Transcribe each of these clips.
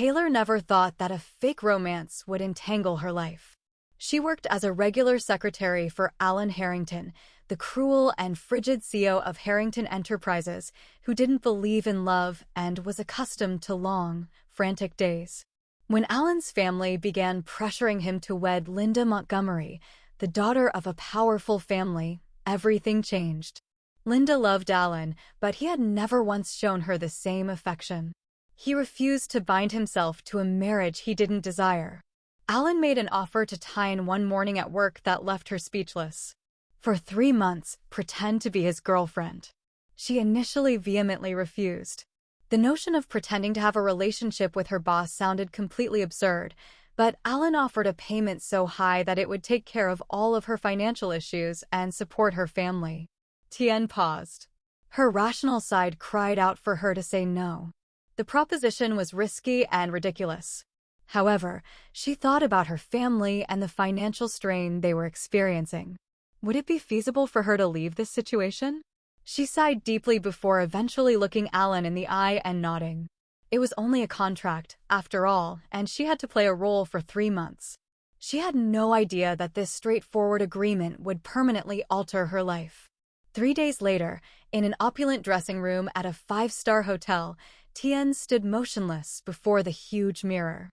Taylor never thought that a fake romance would entangle her life. She worked as a regular secretary for Alan Harrington, the cruel and frigid CEO of Harrington Enterprises, who didn't believe in love and was accustomed to long, frantic days. When Alan's family began pressuring him to wed Linda Montgomery, the daughter of a powerful family, everything changed. Linda loved Alan, but he had never once shown her the same affection. He refused to bind himself to a marriage he didn't desire. Alan made an offer to Tyne one morning at work that left her speechless. For 3 months, pretend to be his girlfriend. She initially vehemently refused. The notion of pretending to have a relationship with her boss sounded completely absurd, but Alan offered a payment so high that it would take care of all of her financial issues and support her family. Tian paused. Her rational side cried out for her to say no. The proposition was risky and ridiculous. However, she thought about her family and the financial strain they were experiencing. Would it be feasible for her to leave this situation? She sighed deeply before eventually looking Alan in the eye and nodding. It was only a contract, after all, and she had to play a role for 3 months. She had no idea that this straightforward agreement would permanently alter her life. 3 days later, in an opulent dressing room at a 5-star hotel, Tian stood motionless before the huge mirror.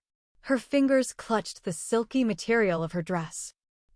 Her fingers clutched the silky material of her dress.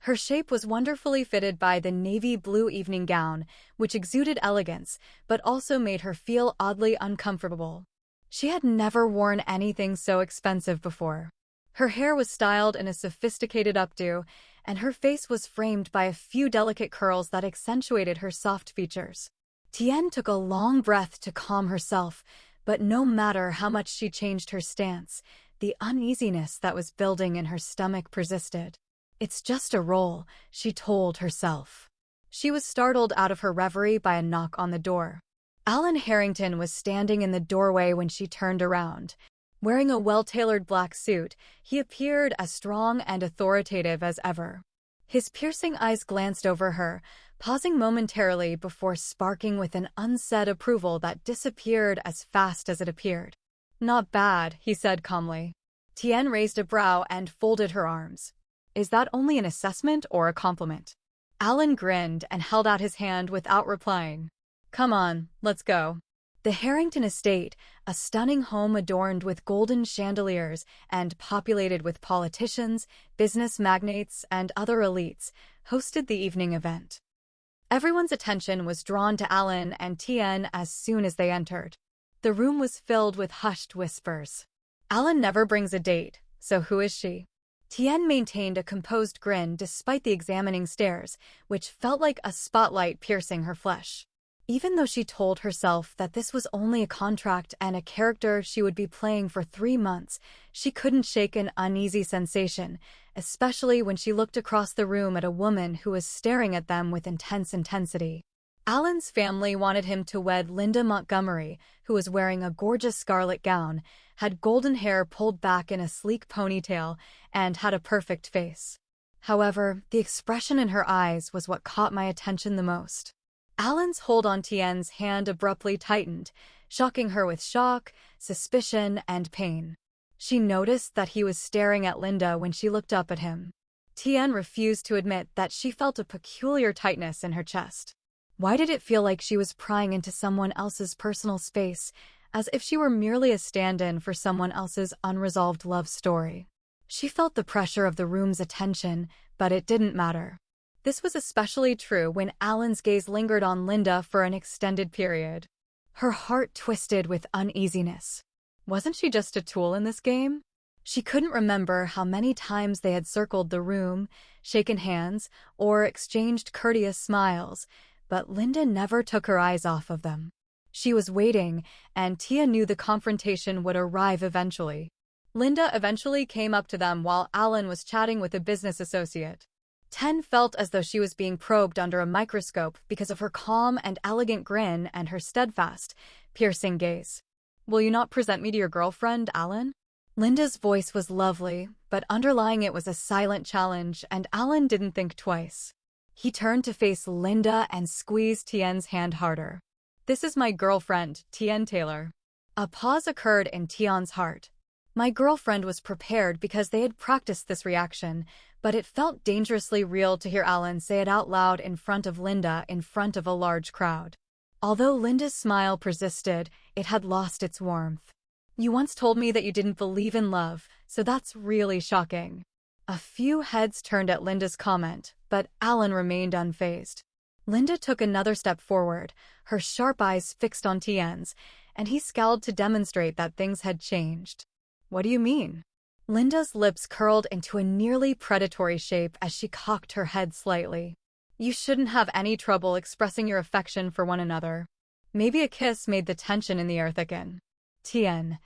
Her shape was wonderfully fitted by the navy blue evening gown, which exuded elegance, but also made her feel oddly uncomfortable. She had never worn anything so expensive before. Her hair was styled in a sophisticated updo, and her face was framed by a few delicate curls that accentuated her soft features. Tian took a long breath to calm herself, but no matter how much she changed her stance, the uneasiness that was building in her stomach persisted. It's just a role, she told herself. She was startled out of her reverie by a knock on the door. Alan Harrington was standing in the doorway when she turned around. Wearing a well-tailored black suit, he appeared as strong and authoritative as ever. His piercing eyes glanced over her, pausing momentarily before sparking with an unsaid approval that disappeared as fast as it appeared. "Not bad," he said calmly. Tian raised a brow and folded her arms. "Is that only an assessment or a compliment?" Alan grinned and held out his hand without replying. "Come on, let's go." The Harrington estate, a stunning home adorned with golden chandeliers and populated with politicians, business magnates, and other elites, hosted the evening event. Everyone's attention was drawn to Alan and Tian as soon as they entered. The room was filled with hushed whispers. "Alan never brings a date, so who is she?" Tian maintained a composed grin despite the examining stares, which felt like a spotlight piercing her flesh. Even though she told herself that this was only a contract and a character she would be playing for 3 months, she couldn't shake an uneasy sensation, especially when she looked across the room at a woman who was staring at them with intense intensity. Alan's family wanted him to wed Linda Montgomery, who was wearing a gorgeous scarlet gown, had golden hair pulled back in a sleek ponytail, and had a perfect face. However, the expression in her eyes was what caught my attention the most. Alan's hold on Tian's hand abruptly tightened, shocking her with shock, suspicion, and pain. She noticed that he was staring at Linda when she looked up at him. Tian refused to admit that she felt a peculiar tightness in her chest. Why did it feel like she was prying into someone else's personal space, as if she were merely a stand-in for someone else's unresolved love story? She felt the pressure of the room's attention, but it didn't matter. This was especially true when Alan's gaze lingered on Linda for an extended period. Her heart twisted with uneasiness. Wasn't she just a tool in this game? She couldn't remember how many times they had circled the room, shaken hands, or exchanged courteous smiles, but Linda never took her eyes off of them. She was waiting, and Tia knew the confrontation would arrive eventually. Linda eventually came up to them while Alan was chatting with a business associate. Ten felt as though she was being probed under a microscope because of her calm and elegant grin and her steadfast, piercing gaze. "Will you not present me to your girlfriend, Alan?" Linda's voice was lovely, but underlying it was a silent challenge, and Alan didn't think twice. He turned to face Linda and squeezed Tian's hand harder. "This is my girlfriend, Tian Taylor." A pause occurred in Tian's heart. My girlfriend was prepared because they had practiced this reaction, but it felt dangerously real to hear Alan say it out loud in front of Linda in front of a large crowd. Although Linda's smile persisted, it had lost its warmth. You once told me that you didn't believe in love, so that's really shocking. A few heads turned at Linda's comment, but Alan remained unfazed. Linda took another step forward, her sharp eyes fixed on Tien's, and he scowled to demonstrate that things had changed. What do you mean? Linda's lips curled into a nearly predatory shape as she cocked her head slightly. You shouldn't have any trouble expressing your affection for one another. Maybe a kiss made the tension in the air thicken. Tien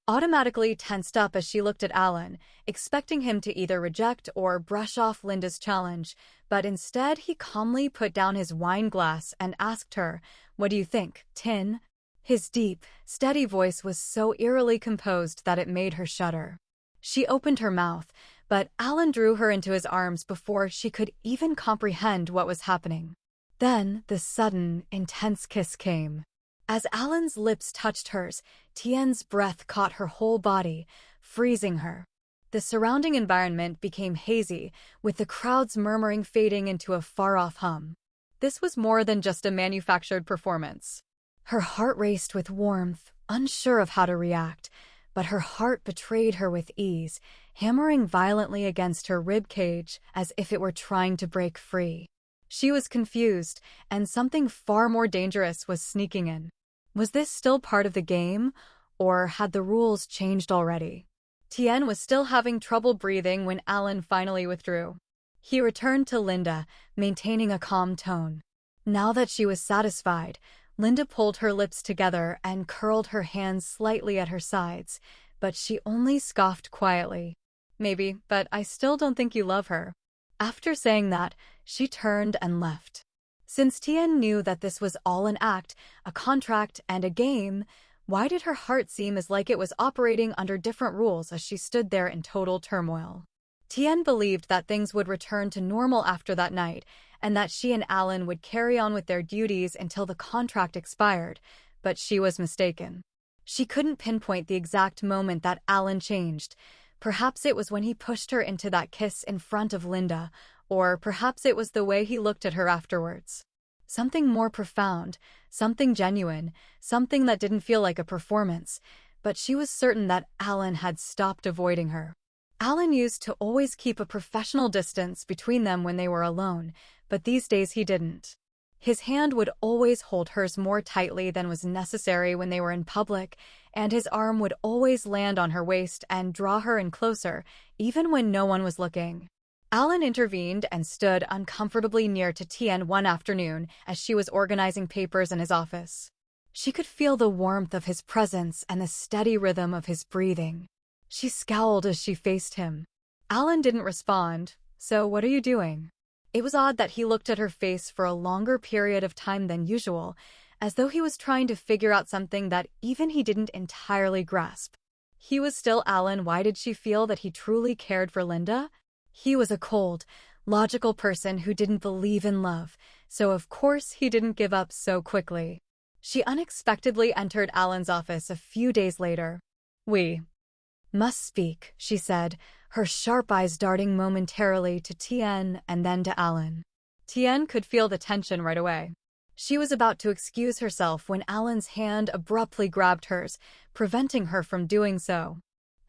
automatically tensed up as she looked at Alan, expecting him to either reject or brush off Linda's challenge, but instead he calmly put down his wine glass and asked her, "What do you think, Tin?" His deep, steady voice was so eerily composed that it made her shudder. She opened her mouth, but Alan drew her into his arms before she could even comprehend what was happening. Then the sudden, intense kiss came. As Alan's lips touched hers, Tien's breath caught her whole body, freezing her. The surrounding environment became hazy, with the crowd's murmuring fading into a far-off hum. This was more than just a manufactured performance. Her heart raced with warmth, unsure of how to react, but her heart betrayed her with ease, hammering violently against her rib cage as if it were trying to break free. She was confused, and something far more dangerous was sneaking in. Was this still part of the game, or had the rules changed already? Tien was still having trouble breathing when Alan finally withdrew. He returned to Linda, maintaining a calm tone. Now that she was satisfied, Linda pulled her lips together and curled her hands slightly at her sides, but she only scoffed quietly. Maybe, but I still don't think you love her. After saying that, she turned and left. Since Tien knew that this was all an act, a contract, and a game, why did her heart seem as like it was operating under different rules as she stood there in total turmoil? Tien believed that things would return to normal after that night, and that she and Alan would carry on with their duties until the contract expired, but she was mistaken. She couldn't pinpoint the exact moment that Alan changed. Perhaps it was when he pushed her into that kiss in front of Linda, or perhaps it was the way he looked at her afterwards. Something more profound, something genuine, something that didn't feel like a performance, but she was certain that Alan had stopped avoiding her. Alan used to always keep a professional distance between them when they were alone, but these days he didn't. His hand would always hold hers more tightly than was necessary when they were in public, and his arm would always land on her waist and draw her in closer, even when no one was looking. Alan intervened and stood uncomfortably near to Tien one afternoon as she was organizing papers in his office. She could feel the warmth of his presence and the steady rhythm of his breathing. She scowled as she faced him. Alan didn't respond. "So what are you doing?" It was odd that he looked at her face for a longer period of time than usual, as though he was trying to figure out something that even he didn't entirely grasp. He was still Alan. Why did she feel that he truly cared for Linda? He was a cold, logical person who didn't believe in love, so of course he didn't give up so quickly. She unexpectedly entered Alan's office a few days later. "We must speak," she said, her sharp eyes darting momentarily to Tien and then to Alan. Tien could feel the tension right away. She was about to excuse herself when Alan's hand abruptly grabbed hers, preventing her from doing so.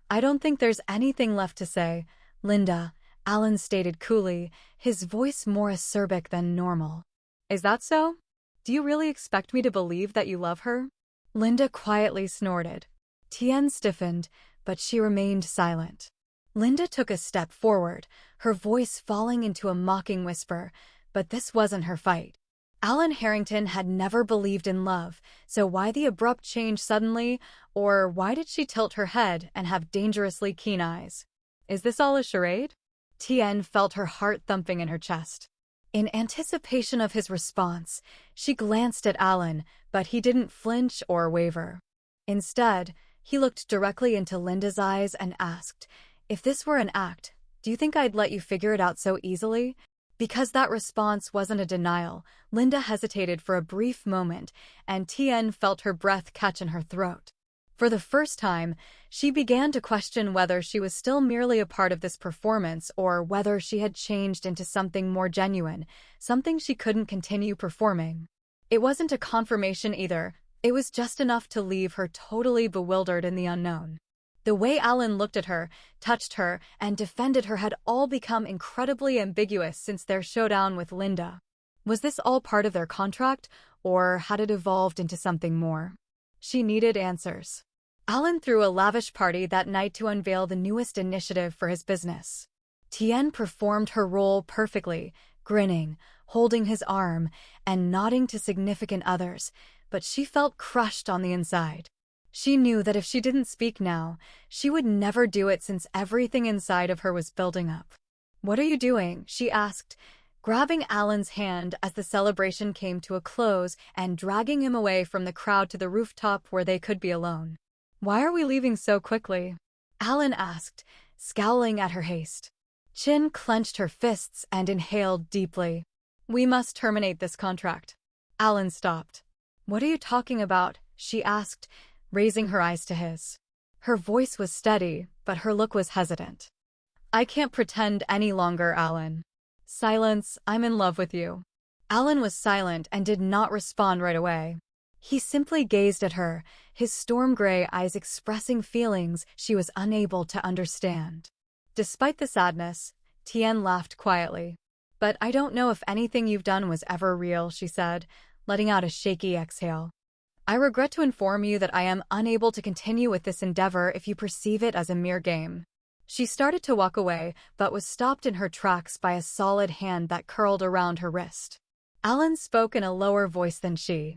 "I don't think there's anything left to say, Linda," Alan stated coolly, his voice more acerbic than normal. "Is that so? Do you really expect me to believe that you love her?" Linda quietly snorted. Tien stiffened, but she remained silent. Linda took a step forward, her voice falling into a mocking whisper, but this wasn't her fight. Alan Harrington had never believed in love, so why the abrupt change suddenly, or why did she tilt her head and have dangerously keen eyes? Is this all a charade? Tien felt her heart thumping in her chest. In anticipation of his response, she glanced at Alan, but he didn't flinch or waver. Instead, he looked directly into Linda's eyes and asked, "If this were an act, do you think I'd let you figure it out so easily?" Because that response wasn't a denial, Linda hesitated for a brief moment, and Tien felt her breath catch in her throat. For the first time, she began to question whether she was still merely a part of this performance or whether she had changed into something more genuine, something she couldn't continue performing. It wasn't a confirmation either, it was just enough to leave her totally bewildered in the unknown. The way Alan looked at her, touched her, and defended her had all become incredibly ambiguous since their showdown with Linda. Was this all part of their contract, or had it evolved into something more? She needed answers. Alan threw a lavish party that night to unveil the newest initiative for his business. Tian performed her role perfectly, grinning, holding his arm, and nodding to significant others, but she felt crushed on the inside. She knew that if she didn't speak now, she would never do it since everything inside of her was building up. "What are you doing?" she asked, grabbing Alan's hand as the celebration came to a close and dragging him away from the crowd to the rooftop where they could be alone. "Why are we leaving so quickly?" Alan asked, scowling at her haste. Chin clenched her fists and inhaled deeply. "We must terminate this contract." Alan stopped. "What are you talking about?" she asked, raising her eyes to his. Her voice was steady, but her look was hesitant. "I can't pretend any longer, Alan." "Silence, I'm in love with you." Alan was silent and did not respond right away. He simply gazed at her, his storm gray eyes expressing feelings she was unable to understand. Despite the sadness, Tian laughed quietly. "But I don't know if anything you've done was ever real," she said, letting out a shaky exhale. "I regret to inform you that I am unable to continue with this endeavor if you perceive it as a mere game." She started to walk away, but was stopped in her tracks by a solid hand that curled around her wrist. Alan spoke in a lower voice than she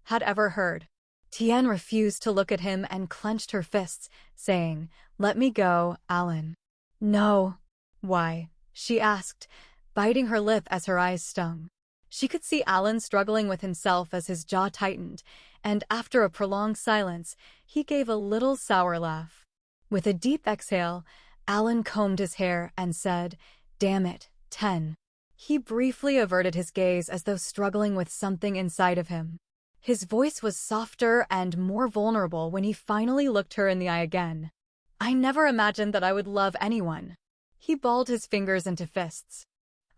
had ever heard. Tian refused to look at him and clenched her fists, saying, "Let me go, Alan." "No." "Why?" she asked, biting her lip as her eyes stung. She could see Alan struggling with himself as his jaw tightened, and after a prolonged silence, he gave a little sour laugh. With a deep exhale, Alan combed his hair and said, "Damn it, 10. He briefly averted his gaze as though struggling with something inside of him. His voice was softer and more vulnerable when he finally looked her in the eye again. "I never imagined that I would love anyone." He balled his fingers into fists.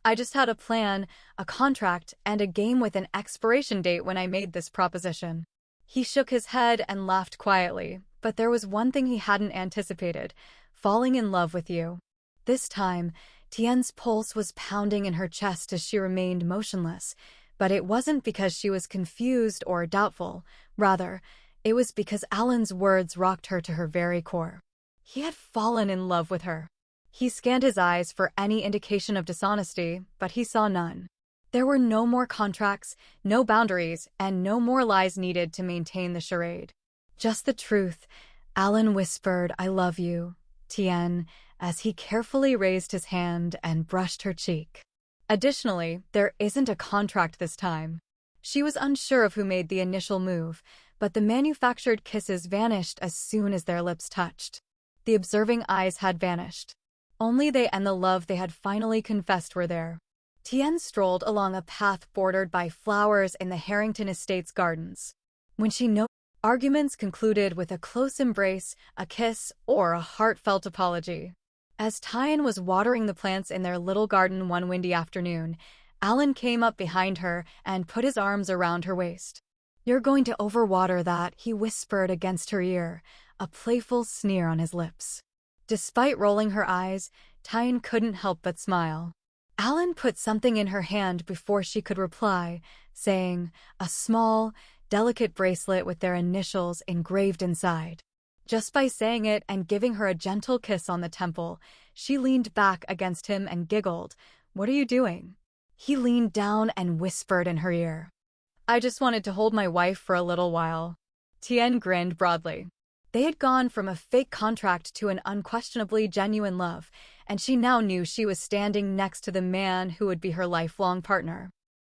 "I just had a plan, a contract, and a game with an expiration date when I made this proposition." He shook his head and laughed quietly, but there was one thing he hadn't anticipated: falling in love with you. This time, Tien's pulse was pounding in her chest as she remained motionless, but it wasn't because she was confused or doubtful. Rather, it was because Alan's words rocked her to her very core. He had fallen in love with her. He scanned his eyes for any indication of dishonesty, but he saw none. There were no more contracts, no boundaries, and no more lies needed to maintain the charade. Just the truth. Alan whispered, "I love you, Tien," as he carefully raised his hand and brushed her cheek. Additionally, there isn't a contract this time. She was unsure of who made the initial move, but the manufactured kisses vanished as soon as their lips touched. The observing eyes had vanished. Only they and the love they had finally confessed were there. Tien strolled along a path bordered by flowers in the Harrington Estates gardens. When she noticed, arguments concluded with a close embrace, a kiss, or a heartfelt apology. As Tien was watering the plants in their little garden one windy afternoon, Alan came up behind her and put his arms around her waist. "You're going to overwater that," he whispered against her ear, a playful sneer on his lips. Despite rolling her eyes, Tien couldn't help but smile. Alan put something in her hand before she could reply, saying, "A small, delicate bracelet with their initials engraved inside." Just by saying it and giving her a gentle kiss on the temple, she leaned back against him and giggled. "What are you doing?" He leaned down and whispered in her ear, "I just wanted to hold my wife for a little while." Tien grinned broadly. They had gone from a fake contract to an unquestionably genuine love, and she now knew she was standing next to the man who would be her lifelong partner.